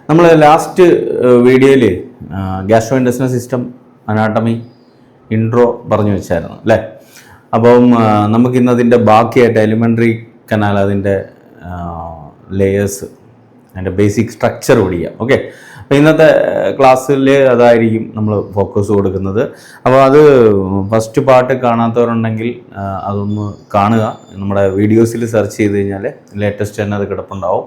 നമ്മൾ ലാസ്റ്റ് വീഡിയോയിൽ gastro ഇൻറ്റെസ്റ്റിനൽ system anatomy intro പറഞ്ഞു വെച്ചായിരുന്നു അല്ലേ. അപ്പം നമുക്കിന്ന് അതിൻ്റെ ബാക്കിയായിട്ട് എലിമെൻ്ററി കനാൽ അതിൻ്റെ ലെയേഴ്സ് അതിൻ്റെ ബേസിക് സ്ട്രക്ചർ പഠിക്കാം. ഓക്കെ, അപ്പോൾ ഇന്നത്തെ ക്ലാസ്സിൽ അതായിരിക്കും നമ്മൾ ഫോക്കസ് കൊടുക്കുന്നത്. അപ്പോൾ അത് ഫസ്റ്റ് പാർട്ട് കാണാത്തവരുണ്ടെങ്കിൽ അതൊന്ന് കാണുക. നമ്മുടെ വീഡിയോസിൽ സെർച്ച് ചെയ്ത് കഴിഞ്ഞാൽ ലേറ്റസ്റ്റ് തന്നെ അത് കിടപ്പുണ്ടാവും.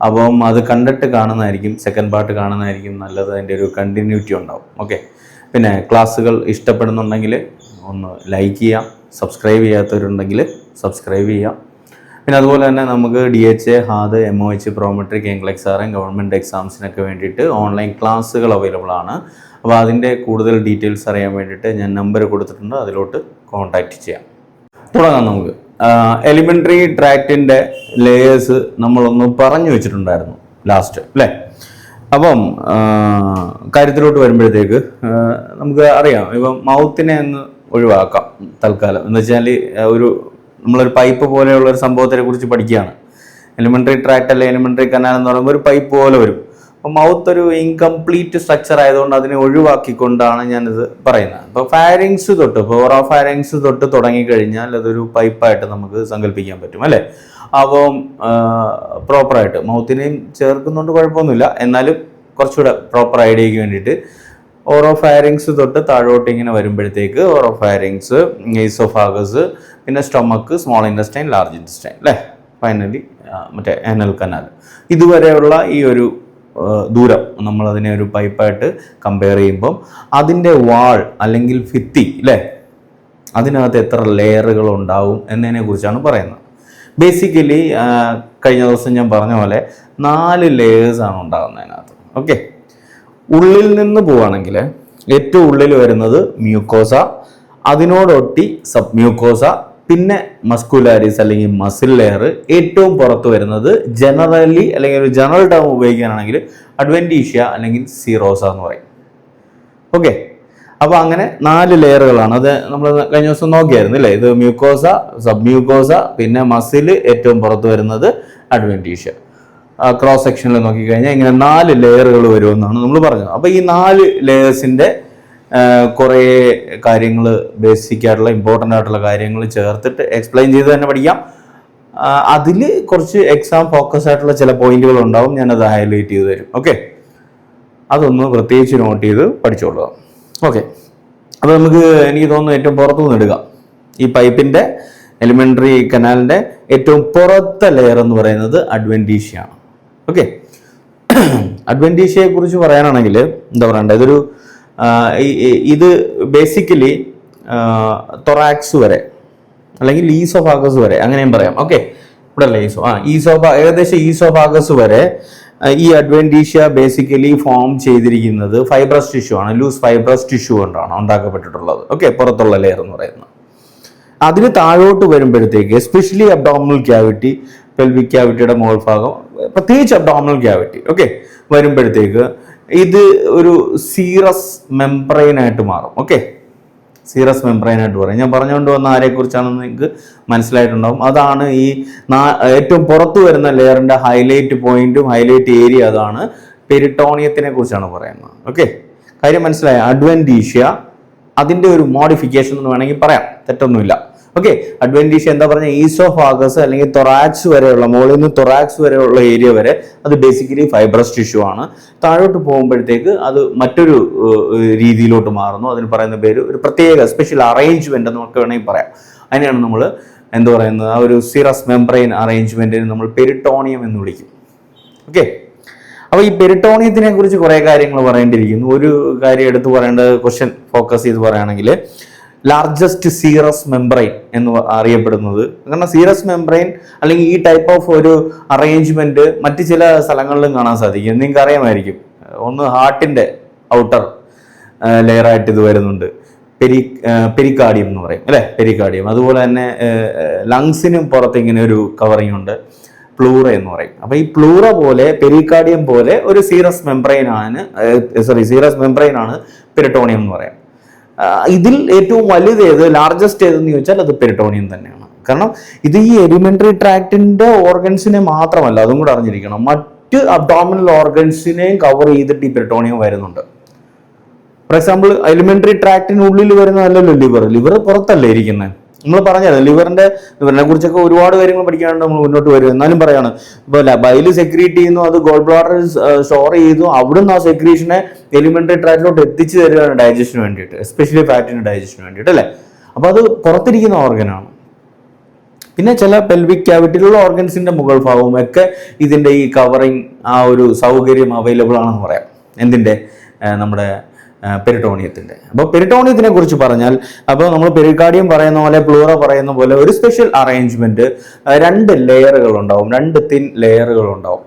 അപ്പം അത് കണ്ടിട്ട് കാണുന്നതായിരിക്കും, സെക്കൻഡ് പാർട്ട് കാണുന്നതായിരിക്കും നല്ലത്. അതിൻ്റെ ഒരു കണ്ടിന്യൂറ്റി ഉണ്ടാവും. ഓക്കെ, പിന്നെ ക്ലാസ്സുകൾ ഇഷ്ടപ്പെടുന്നുണ്ടെങ്കിൽ ഒന്ന് ലൈക്ക് ചെയ്യാം, സബ്സ്ക്രൈബ് ചെയ്യാത്തവരുണ്ടെങ്കിൽ സബ്സ്ക്രൈബ് ചെയ്യാം. പിന്നെ അതുപോലെ തന്നെ നമുക്ക് DHA, HAAD, MOH, Prometric, ENCLEX-RM government എക്സാംസിനൊക്കെ വേണ്ടിയിട്ട് ഓൺലൈൻ ക്ലാസ്സുകൾ അവൈലബിൾ ആണ്. അപ്പോൾ അതിൻ്റെ കൂടുതൽ ഡീറ്റെയിൽസ് അറിയാൻ വേണ്ടിയിട്ട് ഞാൻ നമ്പർ കൊടുത്തിട്ടുണ്ട്, അതിലോട്ട് കോൺടാക്റ്റ് ചെയ്യാം. തുടങ്ങാം നമുക്ക്. എലിമെൻ്ററി ട്രാക്റ്റിൻ്റെ ലേയേഴ്സ് നമ്മളൊന്ന് പറഞ്ഞു വെച്ചിട്ടുണ്ടായിരുന്നു ലാസ്റ്റ് അല്ലേ. അപ്പം കാര്യത്തിലോട്ട് വരുമ്പോഴത്തേക്ക് നമുക്ക് അറിയാം, ഇപ്പം മൗത്തിനെ അങ്ങ് ഒഴിവാക്കാം തൽക്കാലം. എന്ന് വെച്ചാൽ നമ്മളൊരു പൈപ്പ് പോലെയുള്ള ഒരു സംഭവത്തിനെ കുറിച്ച് പഠിക്കുകയാണ്. എലിമെൻ്ററി ട്രാക്റ്റ് അല്ലെ എലിമെൻ്ററി കനാൽ എന്ന് പറയുമ്പോൾ ഒരു പൈപ്പ് പോലെ വരും. അപ്പോൾ മൗത്ത് ഒരു ഇൻകംപ്ലീറ്റ് സ്ട്രക്ചർ ആയതുകൊണ്ട് അതിനെ ഒഴിവാക്കിക്കൊണ്ടാണ് ഞാനിത് പറയുന്നത്. അപ്പോൾ ഫാരിങ്സ് തൊട്ട്, ഇപ്പോൾ ഓറോ ഫാരിങ്സ് തൊട്ട് തുടങ്ങിക്കഴിഞ്ഞാൽ അതൊരു പൈപ്പായിട്ട് നമുക്ക് സങ്കല്പിക്കാൻ പറ്റും അല്ലേ. അപ്പം പ്രോപ്പറായിട്ട് മൗത്തിനെയും ചേർക്കുന്നുണ്ട്, കുഴപ്പമൊന്നുമില്ല. എന്നാലും കുറച്ചുകൂടെ പ്രോപ്പർ ഐഡിയയ്ക്ക് വേണ്ടിയിട്ട് ഓറോ ഫാരിങ്സ് തൊട്ട് താഴോട്ട് ഇങ്ങനെ വരുമ്പോഴത്തേക്ക് ഓറോ ഫാരിങ്സ്, ഈസോഫാഗസ്, പിന്നെ stomach, small intestine, large intestine അല്ലേ, ഫൈനലി മറ്റേ ആനൽ കനാൽ. ഇതുവരെയുള്ള ഈ ഒരു ദൂരം നമ്മളതിനെ ഒരു പൈപ്പായിട്ട് കമ്പയർ ചെയ്യുമ്പം അതിൻ്റെ വാൾ അല്ലെങ്കിൽ ഭിത്തി അല്ലേ, അതിനകത്ത് എത്ര ലെയറുകൾ ഉണ്ടാവും എന്നതിനെ കുറിച്ചാണ് പറയുന്നത്. ബേസിക്കലി കഴിഞ്ഞ ദിവസം ഞാൻ പറഞ്ഞ പോലെ 4 ലെയേഴ്സാണ് ഉണ്ടാകുന്നത് അതിനകത്ത്. ഓക്കെ, ഉള്ളിൽ നിന്ന് പോവുകയാണെങ്കിൽ ഏറ്റവും ഉള്ളിൽ വരുന്നത് മ്യൂക്കോസ, അതിനോടൊട്ടി സബ് മ്യൂക്കോസ, പിന്നെ മസ്കുലാരിസ് അല്ലെങ്കിൽ മസിൽ ലെയർ. ഏറ്റവും പുറത്ത് വരുന്നത് ജനറലി അല്ലെങ്കിൽ ഒരു ജനറൽ ടേം ഉപയോഗിക്കാനാണെങ്കിൽ അഡ്വെൻറ്റീഷ്യ അല്ലെങ്കിൽ സീറോസ എന്ന് പറയും. ഓക്കെ, അപ്പോൾ അങ്ങനെ 4 ലെയറുകളാണ്. അത് നമ്മൾ കഴിഞ്ഞ ദിവസം നോക്കിയായിരുന്നു അല്ലേ. ഇത് മ്യൂക്കോസ, സബ് മ്യൂക്കോസ, പിന്നെ മസിൽ, ഏറ്റവും പുറത്ത് വരുന്നത് അഡ്വെൻറ്റീഷ്യ. ക്രോസ് സെക്ഷനിൽ നോക്കിക്കഴിഞ്ഞാൽ ഇങ്ങനെ 4 ലെയറുകൾ വരുമെന്നാണ് നമ്മൾ പറഞ്ഞത്. അപ്പോൾ ഈ 4 ലെയേഴ്സിൻ്റെ കുറേ കാര്യങ്ങൾ, ബേസിക് ആയിട്ടുള്ള ഇമ്പോർട്ടൻ്റ് ആയിട്ടുള്ള കാര്യങ്ങൾ ചേർത്തിട്ട് എക്സ്പ്ലെയിൻ ചെയ്ത് തന്നെ പഠിക്കാം. അതിൽ കുറച്ച് എക്സാം ഫോക്കസ് ആയിട്ടുള്ള ചില പോയിന്റുകൾ ഉണ്ടാവും, ഞാനത് ഹൈലൈറ്റ് ചെയ്ത് തരും. ഓക്കെ, അതൊന്ന് പ്രത്യേകിച്ച് നോട്ട് ചെയ്ത് പഠിച്ചോളുക. ഓക്കെ, അപ്പോൾ നമുക്ക് എനിക്ക് തോന്നുന്നു ഏറ്റവും പുറത്തു നിന്ന് എടുക്കാം. ഈ പൈപ്പിൻ്റെ എലിമെൻ്ററി കനാലിൻ്റെ ഏറ്റവും പുറത്തെ ലെയർ എന്ന് പറയുന്നത് അഡ്വെൻറ്റീഷ്യ ആണ്. ഓക്കെ, അഡ്വെൻറ്റീഷ്യയെ കുറിച്ച് പറയാനാണെങ്കിൽ എന്താ പറയണ്ടത്, ഇത് ബേസിക്കലി തൊറാക്സ് വരെ അല്ലെങ്കിൽ ഈസോഫാഗസ് വരെ അങ്ങനെയും പറയാം. ഓക്കെ, ഇവിടെ അല്ലേ ഏകദേശം ഈസോഫാഗസ് വരെ ഈ അഡ്വെൻറ്റീഷ്യ ബേസിക്കലി ഫോം ചെയ്തിരിക്കുന്നത് ഫൈബ്രസ് ടിഷ്യൂ ആണ്, ലൂസ് ഫൈബ്രസ് ടിഷ്യൂ കൊണ്ടാണ് ഉണ്ടാക്കപ്പെട്ടിട്ടുള്ളത്. ഓക്കെ, പുറത്തുള്ള ലെയർ എന്ന് പറയുന്നത്. അതിന് താഴോട്ട് വരുമ്പോഴത്തേക്ക് എസ്പെഷ്യലി അബ്ഡോമിനൽ ക്യാവിറ്റി, പെൽവിക് ക്യാവിറ്റിയുടെ മുകൾ ഭാഗം, പ്രത്യേകിച്ച് അബ്ഡോമിനൽ ക്യാവിറ്റി ഒക്കെ വരുമ്പോഴത്തേക്ക് ഇത് ഒരു സീറസ് മെംബ്രെയിനായിട്ട് മാറും. ഓക്കെ, സീറസ് മെംബ്രെയിനായിട്ട് പറയും. ഞാൻ പറഞ്ഞുകൊണ്ട് വന്ന ആരെക്കുറിച്ചാണെന്ന് നിങ്ങൾക്ക് മനസ്സിലായിട്ടുണ്ടാവും. അതാണ് ഈ ഏറ്റവും പുറത്തു വരുന്ന ലെയറിൻ്റെ ഹൈലൈറ്റ് പോയിന്റും ഹൈലൈറ്റ് ഏരിയ. അതാണ് പെരിട്ടോണിയത്തിനെ കുറിച്ചാണ് പറയുന്നത്. ഓക്കെ, കാര്യം മനസ്സിലായ. അഡ്വെൻറ്റീഷ്യ അതിൻ്റെ ഒരു മോഡിഫിക്കേഷൻ എന്ന് വേണമെങ്കിൽ പറയാം, തെറ്റൊന്നുമില്ല. ഓക്കെ, അഡ്വെൻറ്റീഷ്യ എന്താ പറഞ്ഞാൽ ഈസോഫാഗസ് അല്ലെങ്കിൽ തൊറാക്സ് വരെയുള്ള, മുകളിൽ നിന്ന് തൊറാക്സ് വരെയുള്ള ഏരിയ വരെ അത് ബേസിക്കലി ഫൈബ്രസ് ടിഷ്യൂ ആണ്. താഴോട്ട് പോകുമ്പോഴത്തേക്ക് അത് മറ്റൊരു രീതിയിലോട്ട് മാറുന്നു. അതിന് പറയുന്ന പേര് ഒരു പ്രത്യേക സ്പെഷ്യൽ അറേഞ്ച്മെന്റ് എന്നൊക്കെ വേണമെങ്കിൽ പറയാം. അതിനെയാണ് നമ്മൾ എന്താ പറയുന്നത്, ആ ഒരു സിറസ് മെംബ്രെയിൻ അറേഞ്ച്മെന്റിന് നമ്മൾ പെരിട്ടോണിയം എന്ന് വിളിക്കും. ഓക്കെ, അപ്പോൾ ഈ പെരിട്ടോണിയത്തിനെ കുറിച്ച് കുറേ കാര്യങ്ങൾ പറയേണ്ടിയിരിക്കുന്നു. ഒരു കാര്യം എടുത്ത് പറയേണ്ടത്, ക്വസ്റ്റ്യൻ ഫോക്കസ് ചെയ്ത് പറയുകയാണെങ്കിൽ, ലാർജസ്റ്റ് സീറസ് മെംബ്രെയിൻ എന്ന് അറിയപ്പെടുന്നത്, കാരണം സീറസ് മെംബ്രെയിൻ അല്ലെങ്കിൽ ഈ ടൈപ്പ് ഓഫ് ഒരു അറേഞ്ച്മെന്റ് മറ്റ് ചില സ്ഥലങ്ങളിലും കാണാൻ സാധിക്കും. നിങ്ങൾക്ക് അറിയാമായിരിക്കും, ഒന്ന് ഹാർട്ടിന്റെ ഔട്ടർ ലെയറായിട്ട് ഇത് വരുന്നുണ്ട്, പെരിക്കാർഡിയം എന്ന് പറയും അല്ലേ, പെരിക്കാർഡിയം. അതുപോലെ തന്നെ ലങ്സിനും പുറത്ത് ഇങ്ങനെ ഒരു കവറിങ് ഉണ്ട്, പ്ലൂറ എന്ന് പറയും. അപ്പൊ ഈ പ്ലൂറ പോലെ, പെരിക്കാർഡിയം പോലെ ഒരു സീറസ് മെംബ്രെയിൻ ആണ് പെരിട്ടോണിയം എന്ന് പറയാം. ഇതിൽ ഏറ്റവും വലുത് ഏത്, ലാർജസ്റ്റ് ഏതെന്ന് ചോദിച്ചാൽ അത് പെരിട്ടോണിയം തന്നെയാണ്. കാരണം ഇത് ഈ എലിമെൻ്ററി ട്രാക്റ്റിന്റെ ഓർഗൻസിനെ മാത്രമല്ല, അതും കൂടെ അറിഞ്ഞിരിക്കണം, മറ്റ് അബ്ഡോമിനൽ ഓർഗൻസിനെയും കവർ ചെയ്തിട്ട് ഈ പെരിട്ടോണിയം വരുന്നുണ്ട്. ഫോർ എക്സാമ്പിൾ എലിമെന്ററി ട്രാക്റ്റിനുള്ളിൽ വരുന്നതല്ലല്ലോ ലിവർ പുറത്തല്ലേ ഇരിക്കുന്നത്. നമ്മൾ പറഞ്ഞത് ലിവറിനെ കുറിച്ചൊക്കെ ഒരുപാട് കാര്യങ്ങൾ പഠിക്കാണ്ട് നമ്മൾ മുന്നോട്ട് വരും. എന്നാലും പറയാണ്, ഇപ്പോൾ ബൈല് സെക്രീറ്റ് ചെയ്യുന്നു, അത് ഗോൾ ബ്ലാഡറിൽ സ്റ്റോർ ചെയ്തു, അവിടുന്ന് ആ സെക്രീഷനെ എലിമെന്ററി ട്രാക്റ്റിലോട്ട് എത്തിച്ചു തരികയാണ് ഡൈജഷന് വേണ്ടിയിട്ട്, എസ്പെഷ്യലി ഫാറ്റിന് ഡൈജഷന് വേണ്ടിയിട്ട് അല്ലേ. അപ്പോൾ അത് പുറത്തിരിക്കുന്ന ഓർഗനാണ്. പിന്നെ ചില പെൽവിക് ക്യാവിറ്റിയിലുള്ള ഓർഗൻസിന്റെ മുകൾ ഭാഗവും ഒക്കെ ഇതിന്റെ ഈ കവറിങ് ആ ഒരു സൗകര്യം അവൈലബിൾ ആണെന്ന് പറയാം. എന്തിന്റെ? നമ്മുടെ പെരിട്ടോണിയത്തിന്റെ. അപ്പോൾ പെരിട്ടോണിയത്തിനെ കുറിച്ച് പറഞ്ഞാൽ, അപ്പോൾ നമ്മൾ പെരികാർഡിയം പറയുന്ന പോലെ, പ്ലൂറ പറയുന്ന പോലെ ഒരു സ്പെഷ്യൽ അറേഞ്ച്മെന്റ്, 2 ലെയറുകൾ ഉണ്ടാവും, 2 തിൻ ലെയറുകൾ ഉണ്ടാവും.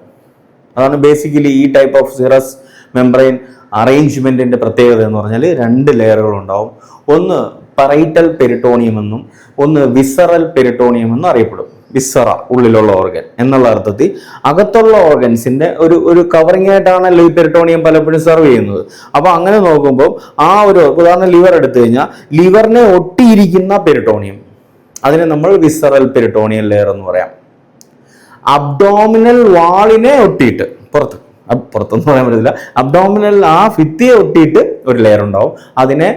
അതാണ് ബേസിക്കലി ഈ ടൈപ്പ് ഓഫ് സിറസ് മെംബ്രെയിൻ അറേഞ്ച്മെന്റിന്റെ പ്രത്യേകത എന്ന് പറഞ്ഞാൽ 2 ലെയറുകൾ ഉണ്ടാവും. ഒന്ന് പറൈറ്റൽ പെരിട്ടോണിയം എന്നും ഒന്ന് വിസറൽ പെരിട്ടോണിയം എന്നും അറിയപ്പെടും. വിസറ ഉള്ളിലുള്ള ഓർഗൻ എന്നുള്ള അർത്ഥത്തിൽ അകത്തുള്ള ഓർഗൻസിന്റെ ഒരു കവറിംഗ് ആയിട്ടാണല്ലോ ഈ പെരിട്ടോണിയം പലപ്പോഴും സെർവ് ചെയ്യുന്നത്. അപ്പൊ അങ്ങനെ നോക്കുമ്പോൾ ആ ഒരു ഉദാഹരണം ലിവർ എടുത്തു കഴിഞ്ഞാൽ ലിവറിനെ ഒട്ടിയിരിക്കുന്ന പെരിട്ടോണിയം, അതിനെ നമ്മൾ വിസറൽ പെരിട്ടോണിയം ലെയർ എന്ന് പറയാം. അബ്ഡോമിനൽ വാളിനെ ഒട്ടിയിട്ട് പുറത്തൊന്നും പറയാൻ പറ്റത്തില്ല, അബ്ഡോമിനൽ ആ ഭിത്തിയെ ഒട്ടിയിട്ട് ഒരു ലെയർ ഉണ്ടാവും, അതിനെ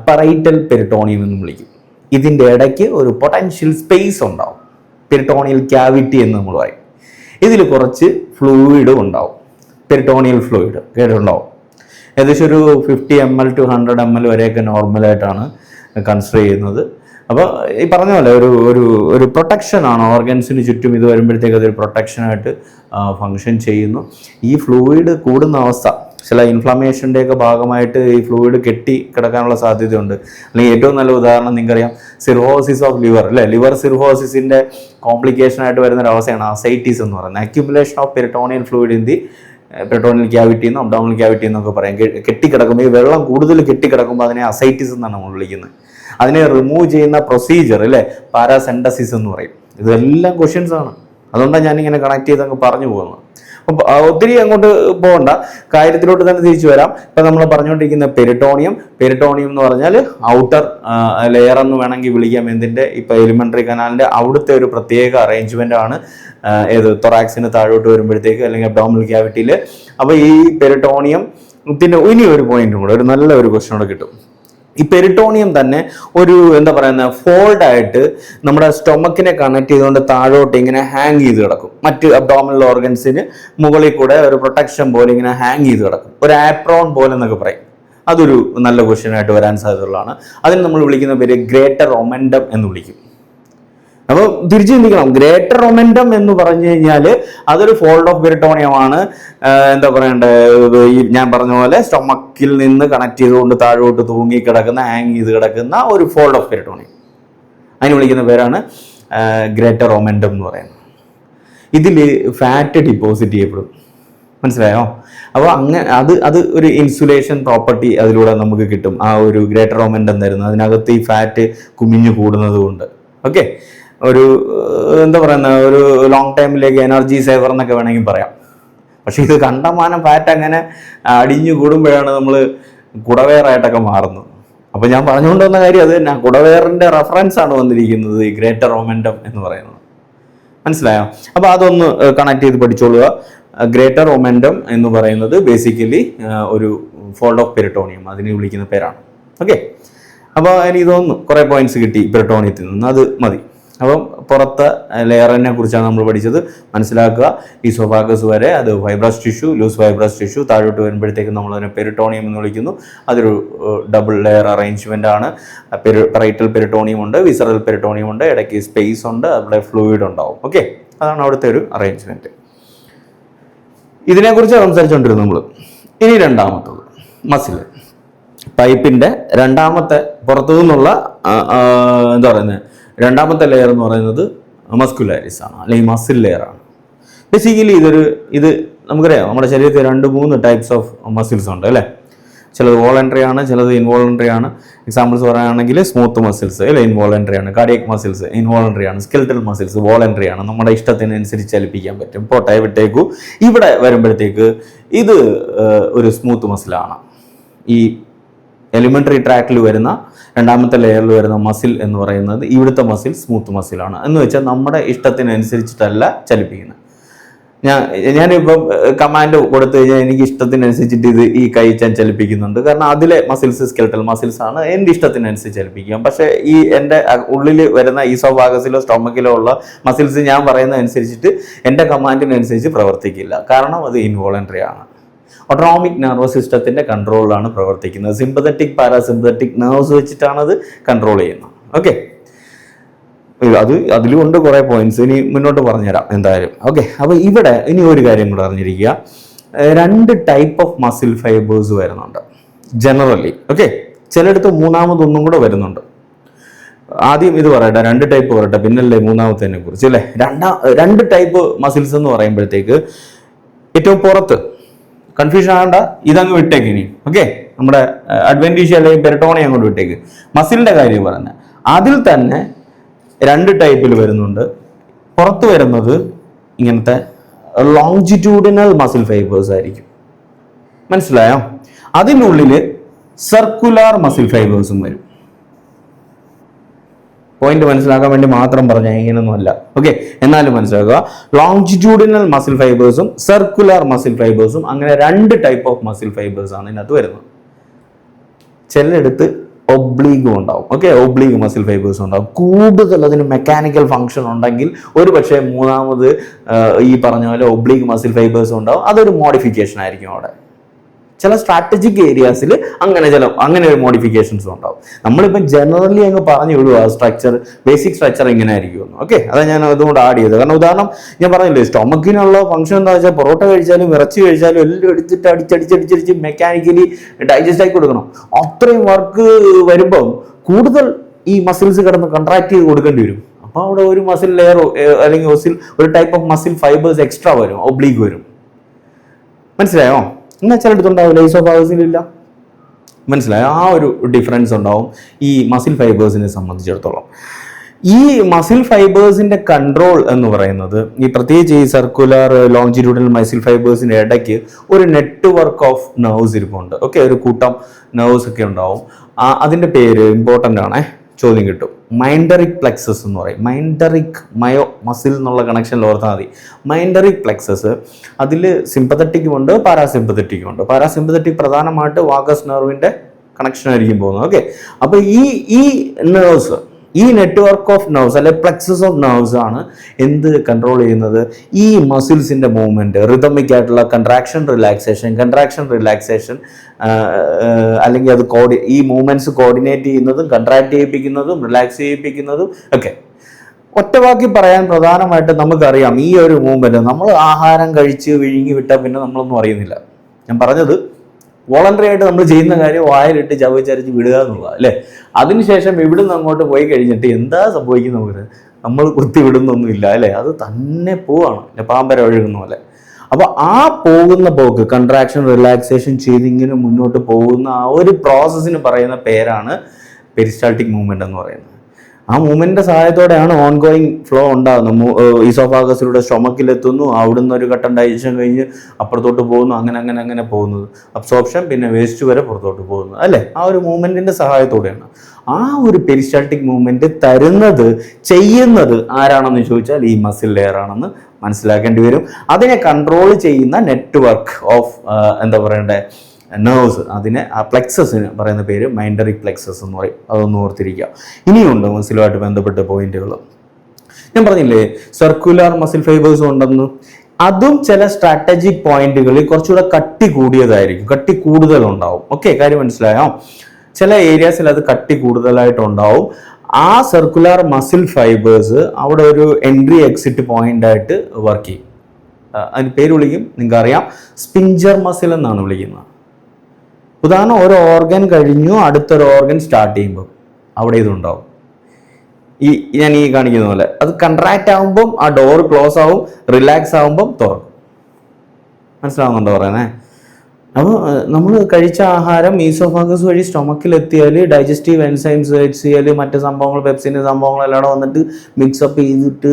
പറൈറ്റൽ പെരിട്ടോണിയം എന്ന് വിളിക്കും. ഇതിൻ്റെ ഇടയ്ക്ക് ഒരു പൊട്ടൻഷ്യൽ സ്പേസ് ഉണ്ടാവും, പെരിട്ടോണിയൽ ക്യാവിറ്റി എന്ന് നമ്മൾ പറയും. ഇതിൽ കുറച്ച് ഫ്ലൂയിഡും ഉണ്ടാവും, പെരിട്ടോണിയൽ ഫ്ലൂയിഡ് കേട്ടിട്ടുണ്ടാവും. ഏകദേശം ഒരു 50 ml to 100 ml വരെയൊക്കെ നോർമലായിട്ടാണ് കൺസിഡർ ചെയ്യുന്നത്. അപ്പോൾ ഈ പറഞ്ഞ പോലെ ഒരു പ്രൊട്ടക്ഷനാണ് ഓർഗൻസിന് ചുറ്റും. ഇത് വരുമ്പോഴത്തേക്ക് അതൊരു പ്രൊട്ടക്ഷനായിട്ട് ഫങ്ഷൻ ചെയ്യുന്നു. ഈ ഫ്ലൂയിഡ് കൂടുന്ന അവസ്ഥ, ചില ഇൻഫ്ലമേഷൻ്റെയൊക്കെ ഭാഗമായിട്ട് ഈ ഫ്ലൂയിഡ് കെട്ടി കിടക്കാനുള്ള സാധ്യതയുണ്ട്. അല്ലെങ്കിൽ ഏറ്റവും നല്ല ഉദാഹരണം നിങ്ങൾക്കറിയാം, സിർഹോസിസ് ഓഫ് ലിവർ അല്ലേ. ലിവർ സിർഹോസിസിൻ്റെ കോംപ്ലിക്കേഷൻ ആയിട്ട് വരുന്ന ഒരു അവസ്ഥയാണ് അസൈറ്റീസ് എന്ന് പറയുന്നത്. Accumulation of peritoneal fluid in the peritoneal cavity എന്നും അബ്ഡോമിനൽ ക്യാവിറ്റി എന്നൊക്കെ പറയാം. കെട്ടിക്കിടക്കുമ്പോൾ ഈ വെള്ളം കൂടുതൽ കെട്ടിക്കിടക്കുമ്പോൾ അതിനെ അസൈറ്റീസ് എന്നാണ് നമ്മൾ വിളിക്കുന്നത്. അതിനെ റിമൂവ് ചെയ്യുന്ന പ്രൊസീജിയർ അല്ലേ, പാരാസെൻഡസിസ് എന്ന് പറയും. ഇതെല്ലാം ക്വസ്റ്റ്യൻസ് ആണ്, അതുകൊണ്ടാണ് ഞാനിങ്ങനെ കണക്ട് ചെയ്ത് അങ്ങ് പറഞ്ഞു പോകുന്നത്. ഒത്തിരി അങ്ങോട്ട് പോകണ്ട, കാര്യത്തിലോട്ട് തന്നെ തിരിച്ചു വരാം. ഇപ്പം നമ്മൾ പറഞ്ഞുകൊണ്ടിരിക്കുന്ന പെരിട്ടോണിയം എന്ന് പറഞ്ഞാൽ ഔട്ടർ ലെയർ എന്ന് വേണമെങ്കിൽ വിളിക്കാം. എന്തിൻ്റെ? ഇപ്പം എലിമെന്ററി കനാലിൻ്റെ അവിടുത്തെ ഒരു പ്രത്യേക അറേഞ്ച്മെന്റ് ആണ് ഏത് തൊറാക്സിന് താഴോട്ട് വരുമ്പോഴത്തേക്ക്, അല്ലെങ്കിൽ അബ്ഡോമിനൽ ക്യാവിറ്റിയിൽ. അപ്പോൾ ഈ പെരിട്ടോണിയത്തിന്റെ ഇനി ഒരു പോയിന്റും കൂടെ, ഒരു നല്ല ഒരു ക്വസ്റ്റ്യൻ കൂടെ കിട്ടും. ഈ പെരിട്ടോണിയം തന്നെ ഒരു എന്താ പറയുന്ന ഫോൾഡ് ആയിട്ട് നമ്മുടെ സ്റ്റൊമക്കിനെ കണക്ട് ചെയ്തുകൊണ്ട് താഴോട്ട് ഇങ്ങനെ ഹാങ് ചെയ്ത് കിടക്കും. മറ്റ് അബ്ഡോമിനൽ ഓർഗൻസിന് മുകളിൽ കൂടെ ഒരു പ്രൊട്ടക്ഷൻ പോലെ ഇങ്ങനെ ഹാങ് ചെയ്ത് കിടക്കും, ഒരു ആപ്രോൺ പോലെ എന്നൊക്കെ പറയും. അതൊരു നല്ല ക്വസ്റ്റ്യൻ ആയിട്ട് വരാൻ സാധ്യതയുള്ളതാണ്. അതിന് നമ്മൾ വിളിക്കുന്ന പേര് ഗ്രേറ്റർ ഒമെന്റം എന്ന് വിളിക്കും. അപ്പോൾ തിരിച്ചു ചിന്തിക്കണം, ഗ്രേറ്റർ ഒമെന്റം എന്ന് പറഞ്ഞു കഴിഞ്ഞാൽ അതൊരു ഫോൾഡ് ഓഫ് പെരിട്ടോണിയമാണ്. എന്താ പറയണ്ടത്, ഈ ഞാൻ പറഞ്ഞ പോലെ സ്റ്റൊമക്കിൽ നിന്ന് കണക്ട് ചെയ്തുകൊണ്ട് താഴോട്ട് തൂങ്ങി കിടക്കുന്ന, ഹാങ് ചെയ്ത് കിടക്കുന്ന ഒരു ഫോൾഡ് ഓഫ് പെരിട്ടോണിയം. അതിന് വിളിക്കുന്ന പേരാണ് ഗ്രേറ്റർ ഒമെന്റം എന്ന് പറയുന്നത്. ഇതിൽ ഫാറ്റ് ഡിപ്പോസിറ്റ് ചെയ്യപ്പെടും, മനസ്സിലായോ? അപ്പോൾ അങ്ങനെ അത് ഒരു ഇൻസുലേഷൻ പ്രോപ്പർട്ടി അതിലൂടെ നമുക്ക് കിട്ടും. ആ ഒരു ഗ്രേറ്റർ ഒമെന്റം തരുന്നത് അതിനകത്ത് ഈ ഫാറ്റ് കുമിഞ്ഞു കൂടുന്നത് കൊണ്ട്. ഓക്കെ, ഒരു എന്താ പറയുന്ന ഒരു ലോങ് ടൈമിലേക്ക് എനർജി സേവർ എന്നൊക്കെ വേണമെങ്കിൽ പറയാം. പക്ഷെ ഇത് കണ്ടമാനം ഫാറ്റ് അങ്ങനെ അടിഞ്ഞു കൂടുമ്പോഴാണ് നമ്മൾ കുടവേറായിട്ടൊക്കെ മാറുന്നത്. അപ്പോൾ ഞാൻ പറഞ്ഞുകൊണ്ട് വന്ന കാര്യം അത് തന്നെ, കുടവേറിൻ്റെ റെഫറൻസ് ആണ് വന്നിരിക്കുന്നത് ഈ ഗ്രേറ്റർ ഒമെന്റം എന്ന് പറയുന്നത്. മനസ്സിലായോ? അപ്പോൾ അതൊന്ന് കണക്ട് ചെയ്ത് പഠിച്ചോളുക. ഗ്രേറ്റർ ഒമെന്റം എന്ന് പറയുന്നത് ബേസിക്കലി ഒരു ഫോൾഡ് ഓഫ് പെരിട്ടോണിയം, അതിനെ വിളിക്കുന്ന പേരാണ്. ഓക്കെ, അപ്പോൾ ഇനി ഇതൊന്ന് കുറേ പോയിന്റ്സ് കിട്ടി പെരിട്ടോണിയത്തിൽ നിന്ന്, അത് മതി. അപ്പം പുറത്തെ ലെയറിനെ കുറിച്ചാണ് നമ്മൾ പഠിച്ചത്. മനസ്സിലാക്കുക, ഈസോഫാഗസ് വരെ അത് fibrous tissue, loose fibrous tissue, താഴോട്ട് വരുമ്പോഴത്തേക്കും നമ്മളതിനെ പെരിട്ടോണിയം എന്ന് വിളിക്കുന്നു. അതൊരു ഡബിൾ ലെയർ അറേഞ്ച്മെന്റ് ആണ്. പറൈറ്റൽ പെരിട്ടോണിയം ഉണ്ട്, വിസറൽ പെരിട്ടോണിയം ഉണ്ട്, ഇടയ്ക്ക് സ്പേസ് ഉണ്ട്, അവിടെ ഫ്ലൂയിഡ് ഉണ്ടാവും. ഓക്കെ, അതാണ് അവിടുത്തെ ഒരു അറേഞ്ച്മെന്റ്. ഇതിനെക്കുറിച്ച് സംസാരിച്ചുകൊണ്ടിരുന്നു നമ്മൾ. ഇനി രണ്ടാമത്തത് മസിൽ, പൈപ്പിന്റെ രണ്ടാമത്തെ പുറത്തു നിന്നുള്ള എന്താ പറയുന്നത്, രണ്ടാമത്തെ ലെയർ എന്ന് പറയുന്നത് മസ്കുലാരിസ് ആണ്, അല്ലെങ്കിൽ മസിൽ ലെയർ ആണ്. ബേസിക്കലി ഇത് നമുക്കറിയാം, നമ്മുടെ ശരീരത്തിൽ 2-3 ടൈപ്സ് ഓഫ് മസിൽസ് ഉണ്ട് അല്ലേ. ചിലത് വോളണ്ടറി ആണ്, ചിലത് ഇൻവോളണ്ടറി ആണ്. എക്സാമ്പിൾസ് പറയുകയാണെങ്കിൽ സ്മൂത്ത് മസിൽസ് അല്ലെ ഇൻവോളണ്ടറി ആണ്, കാർഡിയക് മസിൽസ് ഇൻവോളണ്ടറി ആണ്, സ്കെൽറ്റൽ മസിൽസ് വോളണ്ടറി ആണ്, നമ്മുടെ ഇഷ്ടത്തിനനുസരിച്ച് ചലിപ്പിക്കാൻ പറ്റും. പോട്ടെ വിട്ടേക്കു. ഇവിടെ വരുമ്പോഴത്തേക്ക് ഇത് ഒരു സ്മൂത്ത് മസിലാണ്. ഈ എലിമെന്ററി ട്രാക്കിൽ വരുന്ന രണ്ടാമത്തെ ലെയറിൽ വരുന്ന മസിൽ എന്ന് പറയുന്നത് ഇവിടുത്തെ മസിൽ സ്മൂത്ത് മസിലാണ്. എന്ന് വെച്ചാൽ നമ്മുടെ ഇഷ്ടത്തിനനുസരിച്ചിട്ടല്ല ചലിപ്പിക്കുന്നത്. ഞാനിപ്പം കമാൻഡ് കൊടുത്തു കഴിഞ്ഞാൽ എനിക്ക് ഇഷ്ടത്തിനനുസരിച്ചിട്ട് ഈ കൈ ഞാൻ ചലിപ്പിക്കുന്നുണ്ട്. കാരണം അതിലെ മസിൽസ് സ്കെൽറ്റൽ മസിൽസ് ആണ്, എൻ്റെ ഇഷ്ടത്തിനനുസരിച്ച് ചലിപ്പിക്കാം. പക്ഷേ ഈ എൻ്റെ ഉള്ളിൽ വരുന്ന ഈസോഫാഗസിലോ സ്റ്റൊമക്കിലോ ഉള്ള മസിൽസ് ഞാൻ പറയുന്ന അനുസരിച്ചിട്ട് എൻ്റെ കമാൻഡിനനുസരിച്ച് പ്രവർത്തിക്കില്ല. കാരണം അത് ഇൻവോളണ്ടറി ആണ്. ഓട്ടോണോമിക് നെർവസ് സിസ്റ്റത്തിന്റെ കൺട്രോളിലാണ് പ്രവർത്തിക്കുന്നത്. സിമ്പതറ്റിക് പാരാസിമ്പതറ്റിക് നെർവ്സ് വെച്ചിട്ടാണ് അത് കൺട്രോൾ ചെയ്യുന്നത്. ഓക്കെ, അതിലുണ്ട് കുറേ പോയിന്റ്സ്, ഇനി മുന്നോട്ട് പറഞ്ഞുതരാം എന്തായാലും. ഓക്കെ, അപ്പോൾ ഇവിടെ ഇനി ഒരു കാര്യം കൂടെ അറിഞ്ഞിരിക്കുക. 2 ടൈപ്പ് ഓഫ് മസിൽ ഫൈബേഴ്സ് വരുന്നുണ്ട് ജനറലി. ഓക്കെ, ചിലയിടത്ത് മൂന്നാമതൊന്നും കൂടെ വരുന്നുണ്ട്. ആദ്യം ഇത് പറയട്ടെ, 2 ടൈപ്പ് പറയട്ടെ, പിന്നല്ലേ മൂന്നാമത്തേനെ കുറിച്ച് അല്ലേ. 2 ടൈപ്പ് മസിൽസ് എന്ന് പറയുമ്പോഴത്തേക്ക് ഏറ്റവും പുറത്ത് കൺഫ്യൂഷൻ ആകണ്ട, ഇതങ്ങ് വിട്ടേക്ക് ഇനി. ഓക്കെ, നമ്മുടെ അഡ്വെന്റീഷ്യ അല്ലെങ്കിൽ പെരിട്ടോണിയം അങ്ങോട്ട് വിട്ടേക്ക്. മസിലിന്റെ കാര്യം പറഞ്ഞ അതിൽ തന്നെ 2 ടൈപ്പിൽ വരുന്നുണ്ട്. പുറത്ത് വരുന്നത് ഇങ്ങനത്തെ ലോങ്ജിറ്റ്യൂഡിനൽ മസിൽ ഫൈബേഴ്സ് ആയിരിക്കും, മനസ്സിലായോ? അതിനുള്ളിൽ സർക്കുലാർ മസിൽ ഫൈബേഴ്സും വരും. പോയിന്റ് മനസ്സിലാക്കാൻ വേണ്ടി മാത്രം പറഞ്ഞാൽ ഇങ്ങനെയൊന്നും അല്ല. ഓക്കെ, എന്നാലും മനസ്സിലാക്കുക. ലോങ്ജിറ്റ്യൂഡിനൽ മസിൽ ഫൈബേഴ്സും സർക്കുലർ മസിൽ ഫൈബേഴ്സും, അങ്ങനെ 2 ടൈപ്പ് ഓഫ് മസിൽ ഫൈബേഴ്സ് ആണ് ഇതിനകത്ത് വരുന്നത്. ചിലയിടത്ത് ഒബ്ലീഗും ഉണ്ടാവും. ഓക്കെ, ഒബ്ലീഗ് മസിൽ ഫൈബേഴ്സ് ഉണ്ടാവും. കൂടുതൽ അതിന് മെക്കാനിക്കൽ ഫംഗ്ഷൻ ഉണ്ടെങ്കിൽ ഒരു പക്ഷേ മൂന്നാമത് ഈ പറഞ്ഞ പോലെ ഒബ്ലീഗ് മസിൽ ഫൈബേഴ്സ് ഉണ്ടാവും. അതൊരു മോഡിഫിക്കേഷൻ ആയിരിക്കും അവിടെ. ചില സ്ട്രാറ്റജിക് ഏരിയാസിൽ അങ്ങനെ ഒരു മോഡിഫിക്കേഷൻസ് ഉണ്ടാവും. നമ്മളിപ്പം ജനറലി അങ്ങ് പറഞ്ഞു വിടുക സ്ട്രക്ചർ, ബേസിക് സ്ട്രക്ചർ ഇങ്ങനെ ആയിരിക്കും. ഓക്കെ, അതാണ് ഞാൻ അതുകൊണ്ട് ആഡ് ചെയ്തത്. കാരണം ഉദാഹരണം ഞാൻ പറഞ്ഞില്ലേ, സ്റ്റൊമക്കിനുള്ള ഫംഗ്ഷൻ എന്താ വെച്ചാൽ പൊറോട്ട കഴിച്ചാലും ഇറച്ചി കഴിച്ചാലും എല്ലാം എടുത്തിട്ട് അടിച്ചടിച്ചടിച്ചടിച്ച് മെക്കാനിക്കലി ഡൈജസ്റ്റ് ആക്കി കൊടുക്കണം. അത്രയും വർക്ക് വരുമ്പം കൂടുതൽ ഈ മസിൽസ് കിടന്ന് കൺട്രാക്ട് ചെയ്ത് കൊടുക്കേണ്ടി വരും. അപ്പോൾ അവിടെ ഒരു മസിൽ ലെയർ അല്ലെങ്കിൽ ഒരു type of muscle fibres extra വരും, ഒബ്ലീഗ് വരും. മനസ്സിലായോ? എന്നാൽ ചിലയിടത്തുണ്ടാവില്ല, ഈസോഫാഗസിലില്ല. മനസ്സിലായോ? ആ ഒരു ഡിഫറൻസ് ഉണ്ടാവും ഈ മസിൽ ഫൈബേഴ്സിനെ സംബന്ധിച്ചിടത്തോളം. ഈ മസിൽ ഫൈബേഴ്സിന്റെ കൺട്രോൾ എന്ന് പറയുന്നത് ഈ പ്രത്യേകിച്ച് ഈ സർക്കുലർ ലോങ്ജിറ്റ്യൂഡിനൽ മസിൽ ഫൈബേഴ്സിന്റെ ഇടയ്ക്ക് ഒരു നെറ്റ്വർക്ക് ഓഫ് നെർവ്സ് ഇരിപ്പുണ്ട്. ഓക്കെ, ഒരു കൂട്ടം നെർവ്സ് ഒക്കെ ഉണ്ടാവും. അതിന്റെ പേര് ഇമ്പോർട്ടൻ്റ് ആണേ, ചോദ്യം കിട്ടും. മൈൻഡറിക് പ്ലെക്സസ് എന്ന് പറയും. മൈൻഡറിക് മയോ മസിൽ എന്നുള്ള കണക്ഷനിൽ ഓർത്താൽ മതി. മൈൻഡറിക് പ്ലെക്സസ് അതിൽ സിമ്പത്തറ്റിക്കും ഉണ്ട്, പാരാസിമ്പത്തറ്റിക്കും ഉണ്ട്. പാരാസിമ്പത്തറ്റിക് പ്രധാനമായിട്ട് വാഗസ് നെർവിന്റെ കണക്ഷൻ ആയിരിക്കും പോകുന്നത്. ഓക്കെ, അപ്പൊ ഈ നെർവ്സ്, ഈ നെറ്റ്വർക്ക് ഓഫ് നെർവ്സ് അല്ലെ പ്ലെക്സസ് ഓഫ് നെർവ്സ് ആണ് എന്ത് കൺട്രോൾ ചെയ്യുന്നത്? ഈ മസിൽസിന്റെ മൂവ്മെന്റ്, റിതമിക് ആയിട്ടുള്ള കൺട്രാക്ഷൻ റിലാക്സേഷൻ അല്ലെങ്കിൽ അത് ഈ മൂവ്മെന്റ്സ് കോർഡിനേറ്റ് ചെയ്യുന്നതും കൺട്രാക്ട് ചെയ്യിപ്പിക്കുന്നതും റിലാക്സ് ചെയ്യിപ്പിക്കുന്നതും ഒക്കെ. ഒറ്റവാക്കി പറയാൻ പ്രധാനമായിട്ട് നമുക്കറിയാം ഈ ഒരു മൂവ്മെന്റ് നമ്മൾ ആഹാരം കഴിച്ച് വിഴുങ്ങി വിട്ടാൽ പിന്നെ നമ്മളൊന്നും അറിയുന്നില്ല. ഞാൻ പറഞ്ഞത് വോളണ്ടറി ആയിട്ട് നമ്മൾ ചെയ്യുന്ന കാര്യം വായിലിട്ട് ചവച്ചരച്ച് വിടുക എന്നുള്ളത് അല്ലേ. അതിനുശേഷം ഇവിടുന്ന് അങ്ങോട്ട് പോയി കഴിഞ്ഞിട്ട് എന്താ സംഭവിക്കുന്നത്? നമ്മൾ കുത്തി വിടുന്നൊന്നുമില്ല അല്ലേ, അത് തന്നെ പോവാണ് അല്ലെ, പാമ്പര ഒഴുകുന്ന പോലെ. അപ്പൊ ആ പോകുന്ന പോക്ക്, കൺട്രാക്ഷൻ റിലാക്സേഷൻ ചെയ്തിങ്ങനെ മുന്നോട്ട് പോകുന്ന ആ ഒരു പ്രോസസ്സിന് പറയുന്ന പേരാണ് പെരിസ്റ്റാൾട്ടിക് മൂവ്മെന്റ് എന്ന് പറയുന്നത്. ആ മൂവ്മെന്റിന്റെ സഹായത്തോടെയാണ് ഓൺഗോയിങ് ഫ്ലോ ഉണ്ടാകുന്നത്. ഈസോഫാഗസിലൂടെ സ്റ്റൊമക്കിലെത്തുന്നു, അവിടുന്ന് ഒരു ഘട്ടം ഡൈജഷൻ കഴിഞ്ഞ് അപ്പുറത്തോട്ട് പോകുന്നു, അങ്ങനെ പോകുന്നത്. അബ്സോർപ്ഷൻ, പിന്നെ വേസ്റ്റ് വരെ പുറത്തോട്ട് പോകുന്നത് അല്ലേ. ആ ഒരു മൂവ്മെന്റിന്റെ സഹായത്തോടെയാണ്. ആ ഒരു പെരിസ്റ്റാൾട്ടിക് മൂവ്മെന്റ് ചെയ്യുന്നത് ആരാണെന്ന് ചോദിച്ചാൽ ഈ മസിൽ ലെയർ ആണെന്ന് മനസ്സിലാക്കേണ്ടി വരും. അതിനെ കൺട്രോൾ ചെയ്യുന്ന നെറ്റ്വർക്ക് ഓഫ് എന്താ പറയണ്ടേ നെർവ്സ്, അതിനെ ആ പ്ലെക്സസിന് പറയുന്ന പേര് മൈൻഡറിക് പ്ലെക്സസ് എന്ന് പറയും. അതൊന്ന് ഓർത്തിരിക്കുക. ഇനിയുണ്ട് മസിലുമായിട്ട് ബന്ധപ്പെട്ട പോയിന്റുകൾ. ഞാൻ പറഞ്ഞില്ലേ സർക്കുലർ മസിൽ ഫൈബേഴ്സും ഉണ്ടെന്ന്. അതും ചില സ്ട്രാറ്റജിക് പോയിന്റുകളിൽ കുറച്ചുകൂടെ കട്ടി കൂടിയതായിരിക്കും, കട്ടി കൂടുതലുണ്ടാവും. ഓക്കെ, കാര്യം മനസ്സിലായോ? ചില ഏരിയാസിൽ അത് കട്ടി കൂടുതലായിട്ടുണ്ടാവും. ആ സർക്കുലർ മസിൽ ഫൈബേഴ്സ് അവിടെ ഒരു എൻട്രി എക്സിറ്റ് പോയിന്റ് ആയിട്ട് വർക്ക് ചെയ്യും. അതിന് പേര് വിളിക്കും, നിങ്ങൾക്ക് അറിയാം, സ്പിഞ്ചർ മസിൽ എന്നാണ് വിളിക്കുന്നത്. ഉദാഹരണം, ഒരു ഓർഗൻ കഴിഞ്ഞു അടുത്തൊരു ഓർഗൻ സ്റ്റാർട്ട് ചെയ്യുമ്പോൾ അവിടെ ഇതുണ്ടാവും. ഞാൻ കാണിക്കുന്ന പോലെ അത് കൺട്രാക്ട് ആകുമ്പം ആ ഡോർ ക്ലോസ് ആവും, റിലാക്സ് ആകുമ്പം തുറക്കും. മനസ്സിലാവുന്നുണ്ടോ പറയുന്നേ? അപ്പോൾ നമ്മൾ കഴിച്ച ആഹാരം ഈസോഫാഗസ് വഴി സ്റ്റൊമക്കിൽ എത്തിയാൽ ഡൈജസ്റ്റീവ് എൻസൈംസ് HCl മറ്റ് സംഭവങ്ങൾ പെപ്സിൻ്റെ സംഭവങ്ങളെല്ലാം വന്നിട്ട് മിക്സപ്പ് ചെയ്തിട്ട്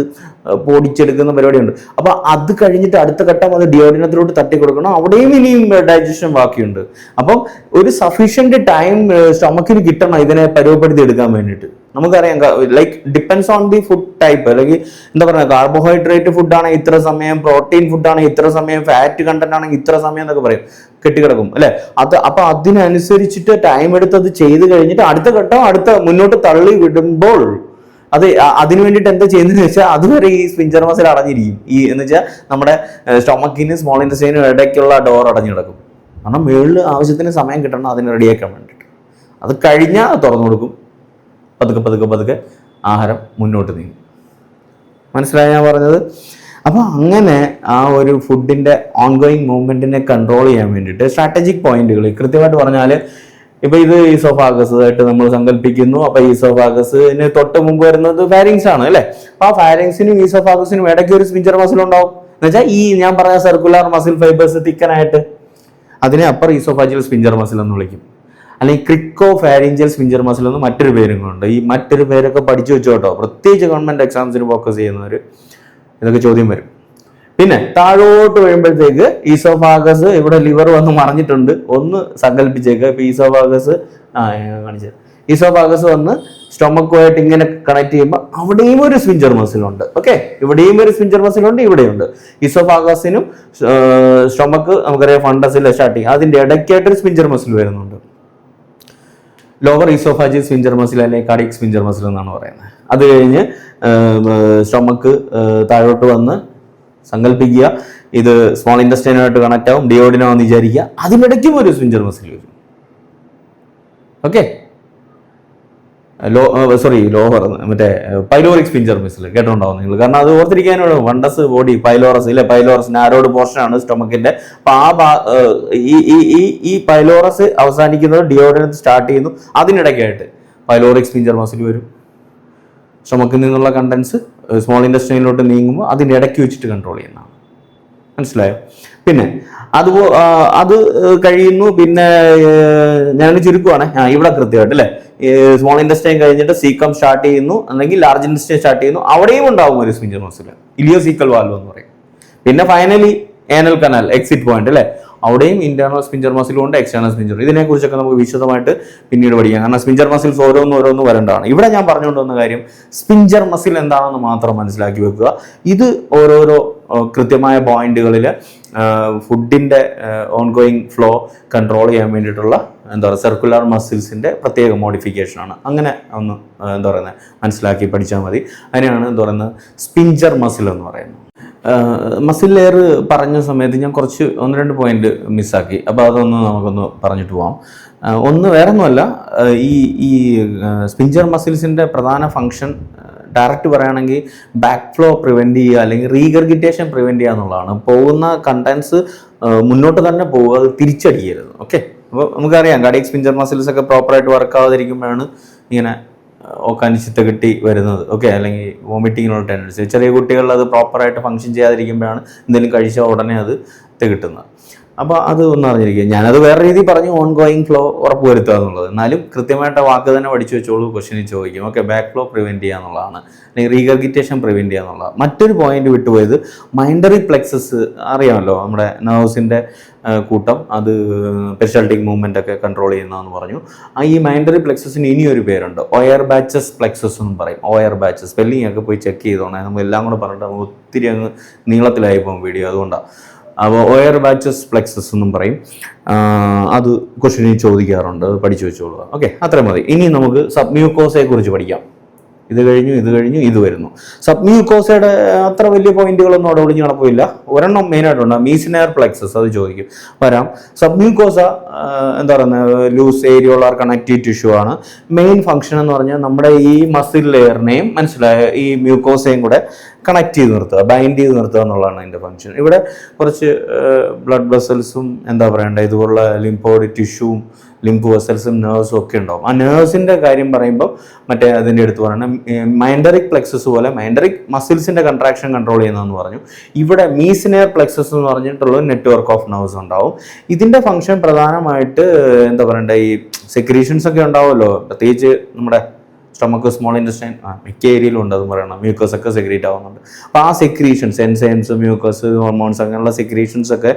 പൊടിച്ചെടുക്കുന്ന പരിപാടിയുണ്ട്. അപ്പോൾ അത് കഴിഞ്ഞിട്ട് അടുത്ത ഘട്ടം അത് ഡിയോഡിനത്തിലോട്ട് തട്ടി കൊടുക്കണം. അവിടെയും ഇനിയും ഡൈജഷൻ ബാക്കിയുണ്ട്. അപ്പം ഒരു സഫീഷ്യൻറ്റ് ടൈം സ്റ്റൊമക്കിന് കിട്ടണം ഇതിനെ പരുവപ്പെടുത്തി എടുക്കാൻ വേണ്ടിയിട്ട്. നമുക്കറിയാം, like depends on the food type. അല്ലെങ്കിൽ എന്താ പറയുക, കാർബോഹൈഡ്രേറ്റ് ഫുഡാണെങ്കിൽ ഇത്ര സമയം, പ്രോട്ടീൻ ഫുഡാണെങ്കിൽ ഇത്ര സമയം, ഫാറ്റ് കണ്ടന്റ് ആണെങ്കിൽ ഇത്ര സമയം എന്നൊക്കെ പറയും, കെട്ടിക്കിടക്കും അല്ലെ. അപ്പൊ അതിനനുസരിച്ചിട്ട് ടൈം എടുത്ത് അത് ചെയ്ത് കഴിഞ്ഞിട്ട് അടുത്ത ഘട്ടം മുന്നോട്ട് തള്ളി വിടുമ്പോൾ അതിന് വേണ്ടിയിട്ട് എന്താ ചെയ്യുന്നതെന്ന് വെച്ചാൽ അതുവരെ ഈ സ്പിഞ്ചർ മസിൽ അടഞ്ഞിരിക്കും. എന്ന് വെച്ചാൽ നമ്മുടെ സ്റ്റൊമക്കിനും സ്മോൾ ഇൻറ്റസ്റ്റൈനും ഇടയ്ക്കുള്ള ഡോർ അടഞ്ഞു കിടക്കും. കാരണം മുകളിൽ ആവശ്യത്തിന് സമയം കിട്ടണം അതിന് റെഡിയാക്കാൻ വേണ്ടിയിട്ട്. അത് കഴിഞ്ഞാൽ തുറന്നു കൊടുക്കും, പതുക്കെ ആഹാരം മുന്നോട്ട് നീങ്ങും. മനസ്സിലായി ഞാൻ പറഞ്ഞത്? അപ്പോൾ അങ്ങനെ ആ ഒരു ഫുഡിൻ്റെ ഓൺഗോയിങ് മൂവ്മെൻറ്റിനെ കൺട്രോൾ ചെയ്യാൻ വേണ്ടിയിട്ട് സ്ട്രാറ്റജിക് പോയിന്റുകൾ കൃത്യമായിട്ട് പറഞ്ഞാൽ, ഇപ്പൊ ഇത് ഈസോഫാഗസ് ആയിട്ട് നമ്മൾ സങ്കല്പിക്കുന്നു. അപ്പൊ ഈസോഫാഗസിന് തൊട്ട് മുമ്പ് വരുന്നത് ഫാരിങ്സ് ആണ് അല്ലെ. അപ്പൊ ആ ഫാരിങ്സിനും ഈസോഫാഗസിനും ഇടയ്ക്ക് ഒരു സ്പിഞ്ചർ മസിൽ ഉണ്ടാവും. എന്ന് വെച്ചാൽ ഈ ഞാൻ പറഞ്ഞ സർക്കുലർ മസിൽ ഫൈബേഴ്സ് തിക്കനായിട്ട് അതിനെ അപ്പർ ഈസോഫാജിയൽ സ്പിഞ്ചർ മസിൽ എന്ന് വിളിക്കും. അല്ലെങ്കിൽ ക്രിക്കോ ഫാരിഞ്ചൽ സ്പിഞ്ചർ മസിൽ എന്ന് മറ്റൊരു പേരും കൊണ്ട്. ഈ മറ്റൊരു പേരൊക്കെ പഠിച്ചു വെച്ചോട്ടോ, പ്രത്യേകിച്ച് ഗവൺമെന്റ് എക്സാംസിന് ഫോക്കസ് ചെയ്യുന്നവർ ഇതൊക്കെ ചോദ്യം വരും. പിന്നെ താഴോട്ട് വരുമ്പോഴത്തേക്ക് ഈസോഫാഗസ്, ഇവിടെ ലിവർ വന്ന് മറിഞ്ഞിട്ടുണ്ട്, ഒന്ന് സങ്കല്പിച്ചേക്ക്. ഇപ്പൊ ഈസോഫാഗസ് കാണിച്ചത്, ഈസോഫാഗസ് വന്ന് സ്റ്റൊമക്കുമായിട്ട് ഇങ്ങനെ കണക്ട് ചെയ്യുമ്പോൾ അവിടെയും ഒരു സ്പിഞ്ചർ മസിലുണ്ട്. ഓക്കെ, ഇവിടെയും ഒരു സ്പിഞ്ചർ മസിലുണ്ട്, ഇവിടെയുണ്ട്. ഈസോഫാഗസിനും സ്റ്റൊമക്ക് നമുക്കറിയാം ഫണ്ടസിൽ സ്റ്റാർട്ട് ചെയ്യും, അതിന്റെ ഇടയ്ക്കായിട്ടൊരു സ്പിഞ്ചർ മസിൽ വരുന്നുണ്ട്. ലോവർ ഈസോഫാജിയൽ സ്പിഞ്ചർ മസിൽ അല്ലെങ്കിൽ കാർഡിയക് സ്പിഞ്ചർ മസിൽ എന്നാണ് പറയുന്നത്. അത് കഴിഞ്ഞ് സ്റ്റൊമക്ക് താഴോട്ട് വന്ന് സങ്കല്പിക്കുക, ഇത് സ്മോൾ ഇൻറ്റസ്റ്റൈനുമായിട്ട് കണക്ട് ആവും, ഡിയോഡിനാവെന്ന് വിചാരിക്കുക, അതിനിടയ്ക്കും ഒരു സ്പിഞ്ചർ മസിൽ വരും. ഓക്കെ, ലോവർ മറ്റേ പൈലോറിക് സ്പിഞ്ചർ മസിൽ കേട്ടോണ്ടാവും നിങ്ങൾ. കാരണം അത് ഓർത്തിരിക്കാനുള്ള വണ്ടസ് ബോഡി പൈലോറസ് ഇല്ലേ, പൈലോറസ് നാരോഡ് പോർഷൻ ആണ് സ്റ്റൊമക്കിന്റെ. അപ്പൊ ഈ പൈലോറസ് അവസാനിക്കുന്നത് ഡിയോഡിനത്ത് സ്റ്റാർട്ട് ചെയ്യുന്നു, അതിനിടയ്ക്കായിട്ട് പൈലോറിക് സ്പിഞ്ചർ മസിൽ വരും. സ്റ്റൊമക്കിൽ നിന്നുള്ള കണ്ടൻസ് സ്മോൾ ഇൻറ്റസ്റ്റൈനിലോട്ട് നീങ്ങുമ്പോൾ അതിനിടയ്ക്ക് വെച്ചിട്ട് കൺട്രോൾ ചെയ്യുന്നതാണ്. മനസ്സിലായോ? പിന്നെ അത് കഴിയുന്നു. പിന്നെ ഞാൻ ചുരുക്കുവാണ്, ഇവിടെ കൃത്യമായിട്ട് അല്ലേ, സ്മോൾ ഇൻറ്റസ്റ്റൈൻ കഴിഞ്ഞിട്ട് സീക്കം സ്റ്റാർട്ട് ചെയ്യുന്നു, അല്ലെങ്കിൽ ലാർജ് ഇൻറ്റസ്റ്റൈൻ സ്റ്റാർട്ട് ചെയ്യുന്നു, അവിടെയും ഉണ്ടാവും ഒരു സ്പിഞ്ചർ മസിൽ, ഇലിയോസീക്കൽ വാൽവ് എന്ന് പറയും. പിന്നെ finally anal canal exit point അല്ലേ, അവിടെയും ഇന്റേണൽ സ്പിഞ്ചർ മസിലും ഉണ്ട്, എക്സ്റ്റേണൽ സ്പിഞ്ചർ. ഇതിനെക്കുറിച്ചൊക്കെ നമുക്ക് വിശദമായിട്ട് പിന്നീട് പഠിക്കാം. കാരണം സ്പിഞ്ചർ മസിൽസ് ഓരോന്ന് വരേണ്ടതാണ്. ഇവിടെ ഞാൻ പറഞ്ഞുകൊണ്ട് വന്ന കാര്യം സ്പിഞ്ചർ മസിൽ എന്താണെന്ന് മാത്രം മനസ്സിലാക്കി വെക്കുക. ഇത് ഓരോരോ കൃത്യമായ പോയിന്റുകളിൽ ഫുഡിന്റെ ഓൺഗോയിങ് ഫ്ലോ കൺട്രോൾ ചെയ്യാൻ വേണ്ടിയിട്ടുള്ള സർക്കുലർ മസിൽസിന്റെ പ്രത്യേക മോഡിഫിക്കേഷൻ ആണ്. അങ്ങനെ ഒന്ന് മനസ്സിലാക്കി പഠിച്ചാൽ മതി. അതിനെയാണ് സ്പിഞ്ചർ മസിൽ എന്ന് പറയുന്നത്. മസിൽ ലെയർ പറഞ്ഞ സമയത്ത് ഞാൻ ഒന്ന് രണ്ട് പോയിന്റ് മിസ്സാക്കി. അപ്പോൾ അതൊന്ന് നമുക്കൊന്ന് പറഞ്ഞിട്ട് പോവാം. ഒന്ന് വേറൊന്നുമല്ല, ഈ സ്പിഞ്ചർ മസിൽസിന്റെ പ്രധാന ഫങ്ഷൻ ഡയറക്റ്റ് പറയുകയാണെങ്കിൽ ബാക്ക് ഫ്ലോ പ്രിവെന്റ് ചെയ്യുക, അല്ലെങ്കിൽ റീഗർഗിറ്റേഷൻ പ്രിവെന്റ് ചെയ്യുക എന്നുള്ളതാണ്. പോകുന്ന കണ്ടൻസ് മുന്നോട്ട് തന്നെ പോവുക, അത് തിരിച്ചടിക്കരുത്. ഓക്കെ, അപ്പോൾ നമുക്കറിയാം കാർഡിയക് സ്പിഞ്ചർ മസിൽസ് ഒക്കെ പ്രോപ്പറായിട്ട് വർക്ക് ആവാതിരിക്കുമ്പോഴാണ് ഇങ്ങനെ ഓക്കാനിച്ചിത്ത കിട്ടി വരുന്നത്. ഓക്കെ, അല്ലെങ്കിൽ വോമിറ്റിങ്ങിനുള്ള ടെൻഡൻസി. ചെറിയ കുട്ടികളിൽ അത് പ്രോപ്പറായിട്ട് ഫങ്ഷൻ ചെയ്യാതിരിക്കുമ്പോഴാണ് എന്തെങ്കിലും കഴിച്ചാൽ ഉടനെ അത് കിട്ടുന്നത്. അപ്പോൾ അത് ഒന്ന് അറിഞ്ഞിരിക്കുക. ഞാനത് വേറെ രീതിയിൽ പറഞ്ഞു, ഓൺ ഗോയിങ് ഫ്ലോ ഉറപ്പുവരുത്തുക എന്നുള്ളത്. എന്നാലും കൃത്യമായിട്ട് വാക്ക് തന്നെ പഠിച്ചു വെച്ചോളൂ, ക്വസ്റ്റ്യനിൽ ചോദിക്കും. ഓക്കെ, ബാക്ക് ഫ്ലോ പ്രിവെന്റ് ചെയ്യുക എന്നുള്ളതാണ്, അല്ലെങ്കിൽ റീഗർഗിറ്റേഷൻ പ്രിവെന്റ് ചെയ്യുക എന്നുള്ളതാണ്. മറ്റൊരു പോയിന്റ് വിട്ടുപോയത് മൈൻഡറി പ്ലെക്സസ്. അറിയാമല്ലോ, നമ്മുടെ നെർവ്സിന്റെ കൂട്ടം, അത് പെരിസ്റ്റാൾട്ടിക് മൂവ്മെന്റ് ഒക്കെ കൺട്രോൾ ചെയ്യുന്നതെന്ന് പറഞ്ഞു. ഈ മൈൻഡറി പ്ലെക്സസിന് ഇനിയൊരു പേരുണ്ട്, ഒയർ ബാച്ചസ് പ്ലെക്സസ് എന്നും പറയും. ഒയർ ബാച്ചസ് സ്പെല്ലിംഗ് ഒക്കെ പോയി ചെക്ക് ചെയ്തോണേ, നമ്മൾ എല്ലാം കൂടെ പറഞ്ഞിട്ട് ഒത്തിരി അങ്ങ് നീളത്തിലായി പോകും വീഡിയോ, അതുകൊണ്ടാണ്. അപ്പോൾ ഒയർ ബാച്ചസ് പ്ലെക്സസ് എന്നും പറയും. അത് ക്വസ്റ്റ്യനിൽ ചോദിക്കാറുണ്ട്, അത് പഠിച്ചു വെച്ചോളുക. ഓക്കെ, അത്രയും മതി. ഇനി നമുക്ക് സബ്മ്യൂക്കോസയെ കുറിച്ച് പഠിക്കാം. ഇത് കഴിഞ്ഞു ഇത് വരുന്നു. സബ്മ്യൂക്കോസയുടെ അത്ര വലിയ പോയിന്റുകളൊന്നും അവിടെ ഒളിഞ്ഞ് നടപ്പില്ല. ഒരെണ്ണം മെയിനായിട്ടുണ്ട്, മീസിനെയർ പ്ലെക്സസ്, അത് ചോദിക്കും. വരാം. Submucosa loose areolar connective tissue ആണ്. മെയിൻ ഫംഗ്ഷൻ എന്ന് പറഞ്ഞാൽ നമ്മുടെ ഈ മസിൽ ലെയറിനെയും ഈ മ്യൂക്കോസയും കൂടെ കണക്ട് ചെയ്ത് നിർത്തുക, ബൈൻഡ് ചെയ്ത് നിർത്തുക എന്നുള്ളതാണ് അതിൻ്റെ ഫംഗ്ഷൻ. ഇവിടെ കുറച്ച് ബ്ലഡ് വെസൽസും ഇതുപോലുള്ള ലിംഫോയിഡ് ടിഷ്യൂവും ലിംഫ് വെസൽസും നെർവ്സും ഒക്കെ ഉണ്ടാവും. ആ നെർവ്സിന്റെ കാര്യം പറയുമ്പോൾ അതിൻ്റെ അടുത്ത് പറയണം മൈൻഡറിക് പ്ലെക്സസ് പോലെ മൈൻഡറിക് മസിൽസിന്റെ കൺട്രാക്ഷൻ കൺട്രോൾ ചെയ്യുന്നതെന്ന് പറഞ്ഞു. ഇവിടെ മീസിനെയർ പ്ലെക്സസ് എന്ന് പറഞ്ഞിട്ടുള്ള നെറ്റ്വർക്ക് ഓഫ് നെർവ്സ് ഉണ്ടാവും. ഇതിന്റെ ഫംഗ്ഷൻ പ്രധാനമായിട്ട് ഈ സെക്രീഷൻസ് ഒക്കെ ഉണ്ടാവുമല്ലോ, പ്രത്യേകിച്ച് നമ്മുടെ സ്റ്റൊമക്ക്, സ്മോൾ ഇൻറ്റസ്റ്റൈൻ, മിക്ക ഏരിയയിലും ഉണ്ട്, അത് പറയണം. മ്യൂക്കസ് ഒക്കെ സെക്രീറ്റ് ആവുന്നുണ്ട്. അപ്പോൾ ആ സെക്രീഷൻസ്, എൻസൈംസ്, മ്യൂക്കസ്, ഹോർമോൺസ്, അങ്ങനെയുള്ള സെക്രീഷൻസ് ഒക്കെ,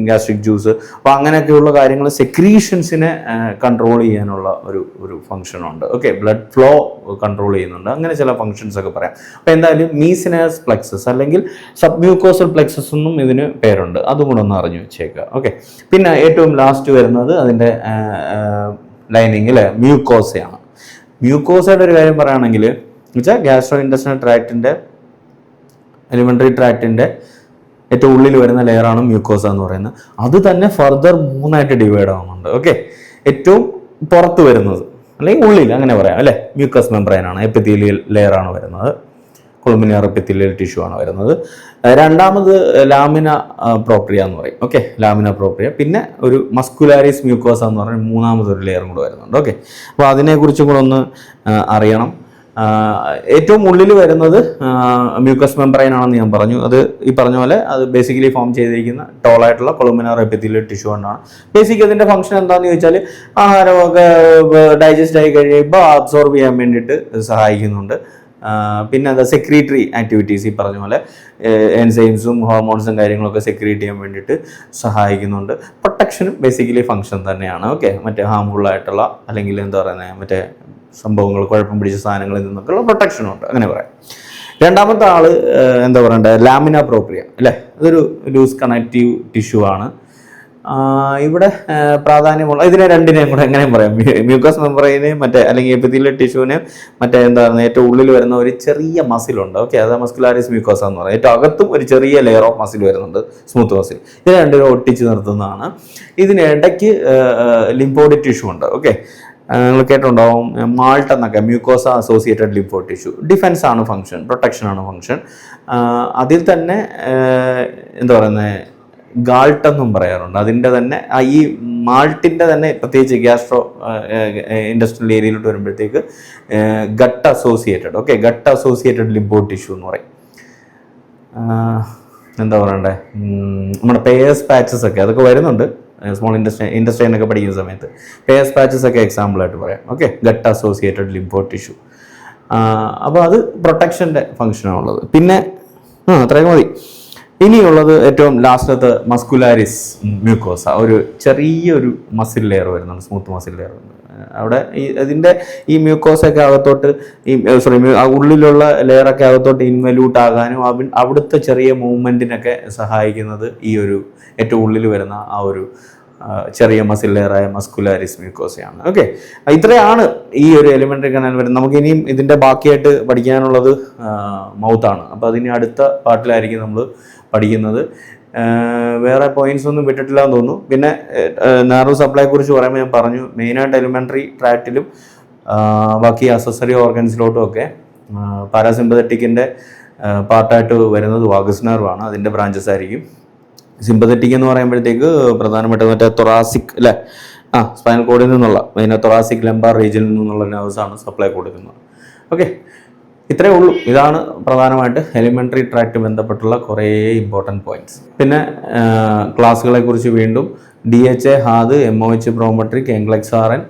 ഗ്യാസ്ട്രിക് ജ്യൂസ്, അപ്പോൾ അങ്ങനെയൊക്കെയുള്ള കാര്യങ്ങൾ സെക്രീഷൻസിനെ കൺട്രോൾ ചെയ്യാനുള്ള ഒരു ഫംഗ്ഷനുണ്ട്. ഓക്കെ, ബ്ലഡ് ഫ്ലോ കൺട്രോൾ ചെയ്യുന്നുണ്ട്, അങ്ങനെ ചില ഫംഗ്ഷൻസ് ഒക്കെ പറയാം. അപ്പോൾ എന്തായാലും മീസിനസ് പ്ലെക്സസ് അല്ലെങ്കിൽ സബ് മ്യൂക്കോസൽ പ്ലെക്സസ് എന്നും ഇതിന് പേരുണ്ട്, അതും കൂടെ ഒന്ന് അറിഞ്ഞു വെച്ചേക്കുക. ഓക്കെ, പിന്നെ ഏറ്റവും ലാസ്റ്റ് വരുന്നത് അതിൻ്റെ ലൈനിങ് അല്ലേ, മ്യൂക്കോസയാണ്. മ്യൂക്കോസയുടെ ഒരു കാര്യം പറയുകയാണെങ്കിൽ വെച്ചാൽ ഗ്യാസ്ട്രോ ഇൻറ്റസ്റ്റിനൽ ട്രാക്റ്റിൻ്റെ, എലിമെൻ്ററി ട്രാക്റ്റിൻ്റെ ഏറ്റവും ഉള്ളിൽ വരുന്ന ലെയറാണ് മ്യൂക്കോസ എന്ന് പറയുന്നത്. അത് തന്നെ ഫർദർ 3 ഡിവൈഡ് ആവുന്നുണ്ട്. ഓക്കെ, ഏറ്റവും പുറത്ത് വരുന്നത് അല്ലെങ്കിൽ ഉള്ളിൽ അങ്ങനെ പറയാം അല്ലേ, മ്യൂക്കസ് മെംബ്രെയിനാണ്, എപ്പിത്തീലിയൽ ലെയറാണ് വരുന്നത്, കൊളുമിനാർ എപ്പിത്തീലിയൽ ടിഷ്യൂ ആണ് വരുന്നത്. രണ്ടാമത് ലാമിന പ്രോപ്രിയ എന്ന് പറയും. Okay, lamina propria. പിന്നെ ഒരു മസ്കുലാരിസ് മ്യൂക്കോസ എന്ന് പറഞ്ഞാൽ മൂന്നാമതൊരു ലെയറും കൂടെ വരുന്നുണ്ട്. ഓക്കെ, അപ്പോൾ അതിനെക്കുറിച്ചും കൂടെ ഒന്ന് അറിയണം. ഏറ്റവും ഉള്ളിൽ വരുന്നത് മ്യൂക്കസ് മെംബ്രെയിൻ ആണെന്ന് ഞാൻ പറഞ്ഞു. അത് ഈ പറഞ്ഞ പോലെ അത് ബേസിക്കലി ഫോം ചെയ്തിരിക്കുന്ന ടോളായിട്ടുള്ള കൊളുമിനാർ എപ്പിത്തീലിയൽ ടിഷ്യൂ കൊണ്ടാണ്. ബേസിക് അതിൻ്റെ ഫംഗ്ഷൻ എന്താണെന്ന് ചോദിച്ചാൽ ആഹാരമൊക്കെ ഡൈജസ്റ്റ് ആയി കഴിയുമ്പോൾ അബ്സോർബ് ചെയ്യാൻ വേണ്ടിയിട്ട് സഹായിക്കുന്നുണ്ട്. പിന്നെ അത് സെക്രീറ്ററി ആക്ടിവിറ്റീസ്, ഈ പറഞ്ഞ പോലെ എൻസൈംസും ഹോർമോൺസും കാര്യങ്ങളൊക്കെ സെക്രീറ്റ് ചെയ്യാൻ വേണ്ടിയിട്ട് സഹായിക്കുന്നുണ്ട്. പ്രൊട്ടക്ഷനും ബേസിക്കലി ഫംഗ്ഷൻ തന്നെയാണ്. ഓക്കെ, മറ്റേ ഹാംഫുള്ളായിട്ടുള്ള അല്ലെങ്കിൽ എന്താ പറയുന്നത് മറ്റേ സംഭവങ്ങൾ, കുഴപ്പം പിടിച്ച സാധനങ്ങളിൽ നിന്നൊക്കെയുള്ള പ്രൊട്ടക്ഷനും ഉണ്ട്, അങ്ങനെ പറയാം. രണ്ടാമത്തെ ആള് എന്താ പറയണ്ടത്, ലാമിന പ്രോപ്രിയ അല്ലേ, അതൊരു ലൂസ് കണക്റ്റീവ് ടിഷ്യൂ ആണ്. ഇവിടെ പ്രാധാന്യമുള്ള ഇതിനെ രണ്ടിനെയും കൂടെ എങ്ങനെയും പറയാം, മ്യൂക്കസ് മെംബ്രെയിനെയും മറ്റേ അല്ലെങ്കിൽ എപ്പിത്തീലിയൽ ടിഷ്യൂവിനെയും മറ്റേ എന്താ പറയുക ഏറ്റവും ഉള്ളിൽ വരുന്ന ഒരു ചെറിയ മസിലുണ്ട്. ഓക്കെ, അത് മസ്കുലാരിസ് മ്യൂക്കോസ എന്ന് പറയുന്നത്. ഏറ്റവും അകത്തും ഒരു ചെറിയ ലെയർ ഓഫ് മസിൽ വരുന്നുണ്ട്, സ്മൂത്ത് മസിൽ. ഇത് രണ്ടിനും ഒട്ടിച്ച് നിർത്തുന്നതാണ്. ഇതിനിടയ്ക്ക് ലിംഫോയിഡ് ടിഷ്യൂ ഉണ്ട്. ഓക്കെ, നിങ്ങൾ കേട്ടിട്ടുണ്ടാവും മാൾട്ട് എന്നൊക്കെ, mucosa associated lymphoid tissue. Defence ആണ് ഫംഗ്ഷൻ, പ്രൊട്ടക്ഷൻ ആണ് ഫംഗ്ഷൻ. അതിൽ തന്നെ എന്താ പറയുന്നത് ഗാൾട്ട് എന്നും പറയാറുണ്ട്. അതിൻ്റെ തന്നെ ഈ മാൾട്ടിൻ്റെ തന്നെ പ്രത്യേകിച്ച് ഗ്യാസ്ട്രോ ഇൻഡസ്ട്രിയൽ ഏരിയയിലോട്ട് വരുമ്പോഴത്തേക്ക് gut associated, okay, gut associated lymphoid tissue എന്ന് പറയും. എന്താ പറയണ്ടേ, നമ്മുടെ പേയേഴ്സ് പാച്ചസ് ഒക്കെ അതൊക്കെ വരുന്നുണ്ട് സ്മോൾ ഇൻഡസ്ട്രൈനൊക്കെ പഠിക്കുന്ന സമയത്ത്. പേയേഴ്സ് പാച്ചസ് ഒക്കെ എക്സാമ്പിളായിട്ട് പറയാം. Okay, gut associated lymphoid tissue. അപ്പോൾ അത് പ്രൊട്ടക്ഷൻ്റെ ഫംഗ്ഷനാണുള്ളത്. പിന്നെ അത്രയൊക്കെ മതി. ഇനിയുള്ളത് ഏറ്റവും ലാസ്റ്റത്തെ മസ്കുലാരിസ് മ്യൂക്കോസ, ഒരു ചെറിയൊരു മസിൽ ലെയർ വരുന്നുണ്ട്, സ്മൂത്ത് മസിൽ ലെയർ. അവിടെ ഇതിൻ്റെ ഈ മ്യൂക്കോസൊക്കെ അകത്തോട്ട് ഉള്ളിലുള്ള ലെയറൊക്കെ അകത്തോട്ട് ഇൻവല്യൂട്ട് ആകാനും അവിടുത്തെ ചെറിയ മൂവ്മെൻറ്റിനൊക്കെ സഹായിക്കുന്നത് ഈ ഒരു ഏറ്റവും ഉള്ളിൽ വരുന്ന ആ ഒരു ചെറിയ മസിൽ ലെയറായ മസ്കുലാരിസ് മ്യൂക്കോസയാണ്. ഓക്കെ, ഇത്രയാണ് ഈ ഒരു എലിമെൻ്ററി കനാൽ വരുന്നത്. നമുക്ക് ഇനിയും ഇതിൻ്റെ ബാക്കിയായിട്ട് പഠിക്കാനുള്ളത് മൗത്താണ്. അപ്പോൾ അതിന് അടുത്ത പാർട്ടിലായിരിക്കും നമ്മൾ പഠിക്കുന്നത്. വേറെ പോയിന്റ്സ് ഒന്നും വിട്ടിട്ടില്ല എന്ന് തോന്നുന്നു. പിന്നെ നെർവ് സപ്ലൈയെ കുറിച്ച് പറയുമ്പോൾ ഞാൻ പറഞ്ഞു, മെയിനായിട്ട് എലിമെൻ്ററി ട്രാക്റ്റിലും ബാക്കി അസസറി ഓർഗൻസിലോട്ടും ഒക്കെ പാരാസിമ്പതറ്റിക്കിൻ്റെ പാർട്ടായിട്ട് വരുന്നത് വാഗസ് നെർവാണ്, അതിൻ്റെ ബ്രാഞ്ചസ് ആയിരിക്കും. സിമ്പതറ്റിക് എന്ന് പറയുമ്പോഴത്തേക്ക് പ്രധാനമായിട്ടും മറ്റേ തൊറാസിക് അല്ലേ, സ്പൈനൽ കോഡിൽ നിന്നുള്ള മെയിനായിട്ട് തൊറാസിക് ലംബാർ റീജിയനിൽ നിന്നുള്ള നെർവ്സാണ് സപ്ലൈ കൊടുക്കുന്നത്. ഓക്കെ, ഇത്രയേ ഉള്ളൂ. ഇതാണ് പ്രധാനമായിട്ട് എലിമെൻ്ററി ട്രാക്റ്റ് ബന്ധപ്പെട്ടുള്ള കുറേ ഇമ്പോർട്ടൻറ്റ് പോയിന്റ്സ്. പിന്നെ ക്ലാസ്സുകളെ കുറിച്ച് വീണ്ടും DHA, HAAD, MOH Prometric, NCLEX RN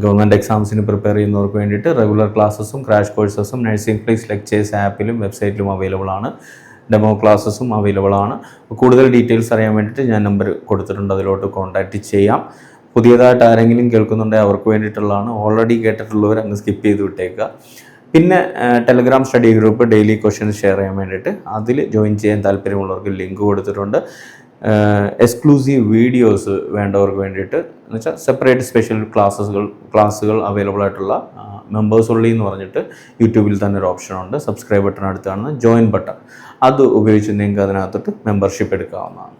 government എക്സാംസിന് പ്രിപ്പയർ ചെയ്യുന്നവർക്ക് വേണ്ടിയിട്ട് റെഗുലർ ക്ലാസ്സസും ക്രാഷ് കോഴ്സസും നഴ്സിംഗ് ഫ്ലിക്സ് ലെക്ചേഴ്സ് ആപ്പിലും വെബ്സൈറ്റിലും അവൈലബിൾ ആണ്. ഡെമോ ക്ലാസ്സസും അവൈലബിൾ ആണ്. കൂടുതൽ ഡീറ്റെയിൽസ് അറിയാൻ വേണ്ടിയിട്ട് ഞാൻ നമ്പർ കൊടുത്തിട്ടുണ്ട്, അതിലോട്ട് കോൺടാക്റ്റ് ചെയ്യാം. പുതിയതായിട്ട് ആരെങ്കിലും കേൾക്കുന്നുണ്ടെങ്കിൽ അവർക്ക് വേണ്ടിയിട്ടുള്ളതാണ്. ഓൾറെഡി കേട്ടിട്ടുള്ളവർ അങ്ങ് സ്കിപ്പ് ചെയ്ത് വിട്ടേക്കുക. പിന്നെ Telegram study group daily questions share ചെയ്യാൻ വേണ്ടിയിട്ട് അതിൽ ജോയിൻ ചെയ്യാൻ താല്പര്യമുള്ളവർക്ക് ലിങ്ക് കൊടുത്തിട്ടുണ്ട്. എക്സ്ക്ലൂസീവ് വീഡിയോസ് വേണ്ടവർക്ക് വേണ്ടിയിട്ട് എന്ന് വെച്ചാൽ സെപ്പറേറ്റ് സ്പെഷ്യൽ ക്ലാസ്സുകൾ അവൈലബിൾ ആയിട്ടുള്ള മെമ്പേഴ്സ് ഉള്ളി എന്ന് പറഞ്ഞിട്ട് യൂട്യൂബിൽ തന്നെ ഒരു ഓപ്ഷനുണ്ട്. സബ്സ്ക്രൈബ് ബട്ടൺ അടുത്ത് കാണുന്ന ജോയിൻ ബട്ടൺ, അത് ഉപയോഗിച്ച് നിങ്ങൾക്ക് അതിനകത്തോട്ട് മെമ്പർഷിപ്പ് എടുക്കാവുന്നതാണ്.